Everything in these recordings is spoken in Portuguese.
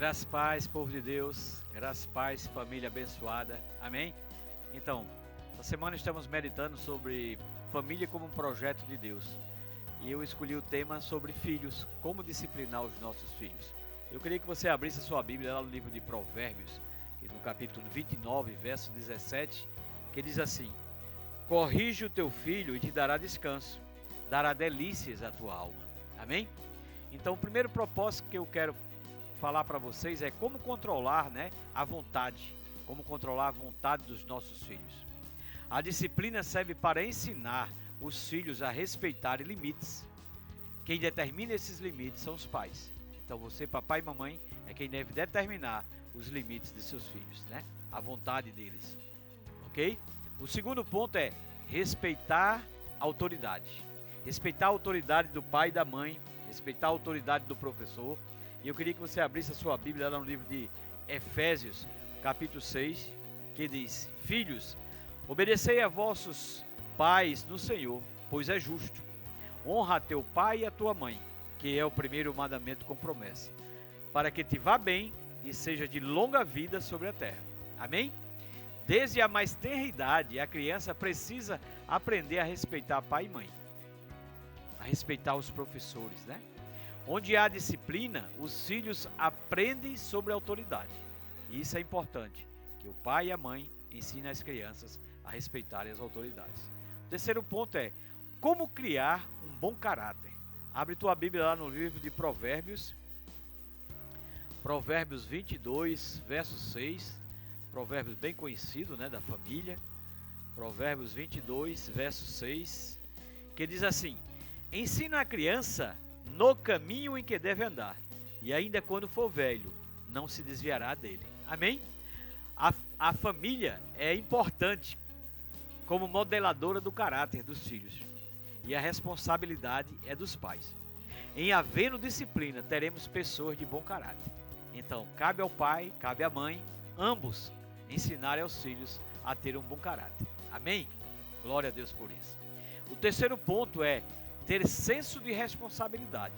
Graças e paz, povo de Deus, graças e paz, família abençoada, amém? Então, essa semana estamos meditando sobre família como um projeto de Deus. E eu escolhi o tema sobre filhos, como disciplinar os nossos filhos. Eu queria que você abrisse a sua Bíblia lá no livro de Provérbios, no capítulo 29, verso 17, que diz assim: corrige o teu filho e te dará descanso, dará delícias à tua alma, amém? Então, o primeiro propósito que eu quero falar para vocês é como controlar, a vontade, como controlar a vontade dos nossos filhos. A disciplina serve para ensinar os filhos a respeitarem limites. Quem determina esses limites são os pais. Então você, papai e mamãe, é quem deve determinar os limites de seus filhos, a vontade deles, ok? O segundo ponto é respeitar a autoridade. Respeitar a autoridade do pai e da mãe, respeitar a autoridade do professor. E eu queria que você abrisse a sua Bíblia lá no livro de Efésios, capítulo 6, que diz: filhos, obedecei a vossos pais no Senhor, pois é justo. Honra a teu pai e a tua mãe, que é o primeiro mandamento com promessa, para que te vá bem e seja de longa vida sobre a terra. Amém? Desde a mais tenra idade, a criança precisa aprender a respeitar pai e mãe, a respeitar os professores, Onde há disciplina, os filhos aprendem sobre a autoridade. E isso é importante, que o pai e a mãe ensinem as crianças a respeitarem as autoridades. O terceiro ponto é como criar um bom caráter. Abre tua Bíblia lá no livro de Provérbios, Provérbios 22, verso 6, Provérbios bem conhecido, da família. Provérbios 22, verso 6, que diz assim: ensina a criança no caminho em que deve andar, e ainda quando for velho, não se desviará dele. Amém? A família é importante como modeladora do caráter dos filhos, e a responsabilidade é dos pais. Em havendo disciplina, teremos pessoas de bom caráter. Então, cabe ao pai, cabe à mãe, ambos ensinarem aos filhos a ter um bom caráter. Amém? Glória a Deus por isso. O terceiro ponto é ter senso de responsabilidade.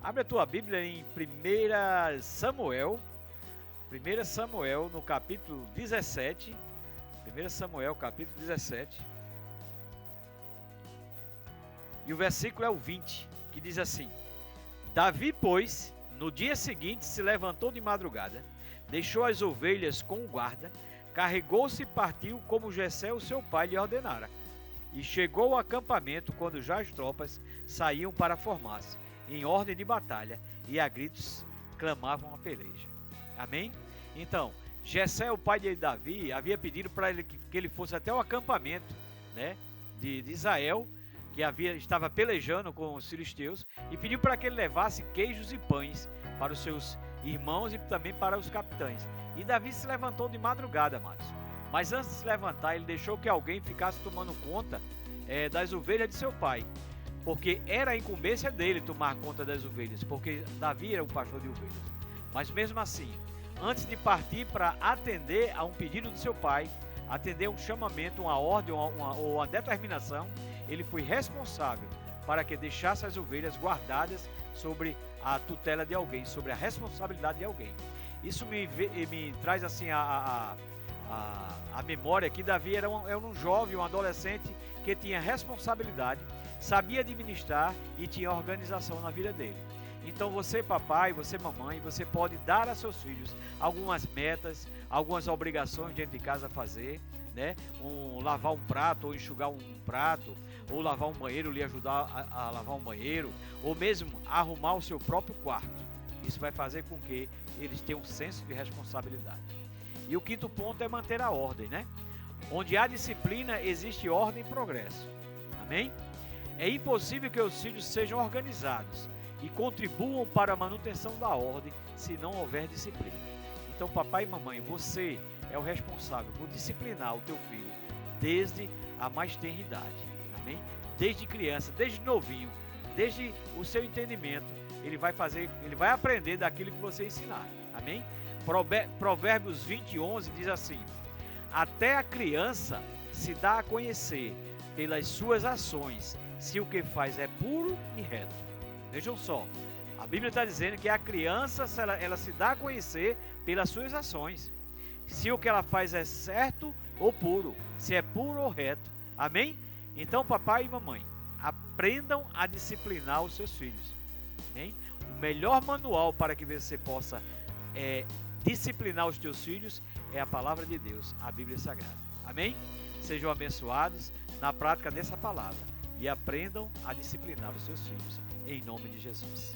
Abre a tua Bíblia em 1 Samuel no capítulo 17. 1 Samuel, capítulo 17. E o versículo é o 20, que diz assim: Davi, pois, no dia seguinte se levantou de madrugada, deixou as ovelhas com o guarda, carregou-se e partiu como Jessé, o seu pai, lhe ordenara. E chegou ao acampamento quando já as tropas saíam para formar-se, em ordem de batalha, e a gritos clamavam a peleja. Amém? Então, Jessé, o pai de Davi, havia pedido para ele que ele fosse até o acampamento, de Israel, que estava pelejando com os filisteus, e pediu para que ele levasse queijos e pães para os seus irmãos e também para os capitães. E Davi se levantou de madrugada, amados. Mas antes de se levantar, ele deixou que alguém ficasse tomando conta das ovelhas de seu pai, porque era a incumbência dele tomar conta das ovelhas, porque Davi era o pastor de ovelhas. Mas mesmo assim, antes de partir para atender a um pedido de seu pai, atender um chamamento, uma ordem ou uma determinação, ele foi responsável para que deixasse as ovelhas guardadas sobre a tutela de alguém, sobre a responsabilidade de alguém. Isso me traz assim a memória que Davi era um jovem, um adolescente que tinha responsabilidade, sabia administrar e tinha organização na vida dele. Então você, papai, você, mamãe, você pode dar a seus filhos algumas metas, algumas obrigações dentro de casa a fazer, lavar um prato ou enxugar um prato, ou lavar um banheiro, lhe ajudar a lavar um banheiro, ou mesmo arrumar o seu próprio quarto. Isso vai fazer com que eles tenham um senso de responsabilidade. E o quinto ponto é manter a ordem, Onde há disciplina, existe ordem e progresso. Amém? É impossível que os filhos sejam organizados e contribuam para a manutenção da ordem se não houver disciplina. Então, papai e mamãe, você é o responsável por disciplinar o teu filho desde a mais tenra idade. Amém? Desde criança, desde novinho, desde o seu entendimento, ele vai aprender daquilo que você ensinar. Amém? Provérbios 20:11 diz assim: até a criança se dá a conhecer pelas suas ações, se o que faz é puro e reto. Vejam só, A Bíblia está dizendo que a criança, ela se dá a conhecer pelas suas ações. Se o que ela faz é certo ou puro, se é puro ou reto. Amém? Então, papai e mamãe, aprendam a disciplinar os seus filhos. Amém? O melhor manual para que você possa disciplinar os teus filhos é a palavra de Deus, a Bíblia Sagrada. Amém? Sejam abençoados na prática dessa palavra e aprendam a disciplinar os seus filhos, em nome de Jesus.